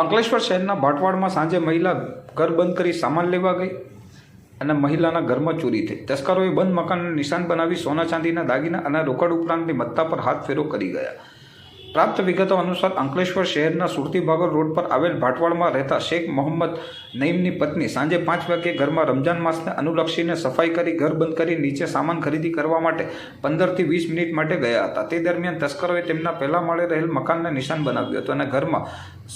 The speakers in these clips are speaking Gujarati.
અંકલેશ્વર શહેરના ભાટવાડમાં સાંજે મહિલા ઘર બંધ કરી સામાન લેવા ગઈ અને મહિલાના ઘરમાં ચોરી થઈ. તસ્કરોએ બંધ મકાનને નિશાન બનાવી સોના ચાંદીના દાગીના અને રોકડ ઉપરાંતની મત્તા પર હાથ ફેરો કરી ગયા. પ્રાપ્ત વિગતો અનુસાર અંકલેશ્વર શહેરના સુરતી ભાગોળ રોડ પર આવેલ ભાટવાડમાં રહેતા શેખ મોહમ્મદ નઈમની પત્ની સાંજે 5 વાગ્યે ઘરમાં રમજાન માસને અનુલક્ષીને સફાઈ કરી ઘર બંધ કરી નીચે સામાન ખરીદી કરવા માટે 15 થી 20 મિનિટ માટે ગયા હતા. તે દરમિયાન તસ્કરોએ તેમના પહેલા માળે રહેલ મકાનને નિશાન બનાવ્યું હતું અને ઘરમાં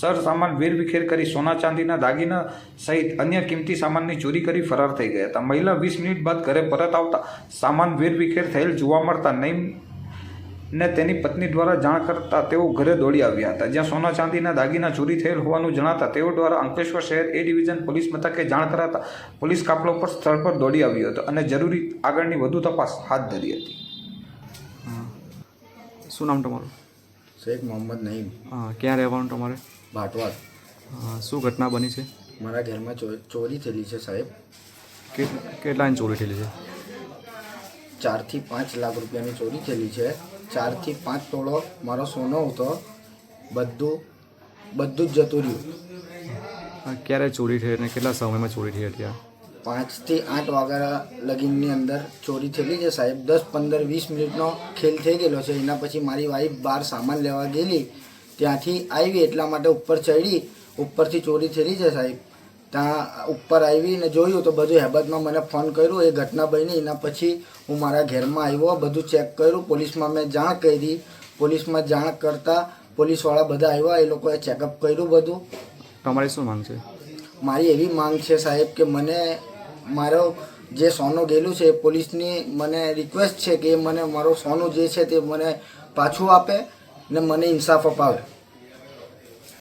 સર સામાન વેરવિખેર કરી સોના ચાંદીના દાગીના સહિત અન્ય કિંમતી સામાનની ચોરી કરી ફરાર થઈ ગયા હતા. મહિલા 20 મિનિટ બાદ ઘરે પરત આવતા સામાન વેરવિખેર થયેલ જોવા મળતા નઈમ ને તેની પત્ની દ્વારા જાણ કરતા તેઓ ઘરે દોડી આવ્યા હતા, જ્યાં સોના ચાંદીના દાગીના ચોરી થયેલ હોવાનું જણાતા તેઓ દ્વારા અંકલેશ્વર શહેર એ ડિવિઝન પોલીસ મથકે જાણ કરાતા પોલીસ કાફલો પર સ્થળ પર દોડી આવ્યો હતો અને જરૂરી આગળની વધુ તપાસ હાથ ધરી હતી. શું નામ તમારું? શેખ મોહમ્મદ નઈમ. ક્યાં રહેવાનું તમારે? ભાટવાડ. શું ઘટના બની છે? મારા ઘરમાં ચોરી થયેલી છે સાહેબ. કેટલાની ચોરી થયેલી છે? 4 થી 5 લાખ રૂપિયાની ચોરી થયેલી છે. 4 થી 5 તોળો મારો સોનો હતો, બધું જ જતું રહ્યું. ક્યારે ચોરી થઈ અને કેટલા સમયમાં ચોરી થઈ હતી? 5 થી 8 વાગ્યા લગીનની અંદર ચોરી થયેલી છે સાહેબ. 10, 15, 20 મિનિટનો ખેલ થઈ ગયેલો છે. એના પછી મારી વાઈફ બહાર સામાન લેવા ગયેલી, ત્યાંથી આવી એટલા માટે ઉપર ચડી, ઉપરથી ચોરી થયેલી છે સાહેબ. ત્યાં ઉપર આવીને જોયું તો બધું હેબતમાં મને ફોન કર્યો. એ ઘટના બની. એના પછી હું મારા ઘરમાં આવ્યો, બધું ચેક કર્યું, પોલીસમાં મેં જાણ કરી. પોલીસમાં જાણ કરતાં પોલીસવાળા બધા આવ્યા, એ લોકોએ ચેકઅપ કર્યું બધું. તમારી શું માંગ છે? મારી એવી માંગ છે સાહેબ કે મને મારો જે સોનું ગયેલું છે એ પોલીસની મને રિક્વેસ્ટ છે કે મને મારો સોનું જે છે તે મને પાછું આપે ને મને ઇન્સાફ અપાવે.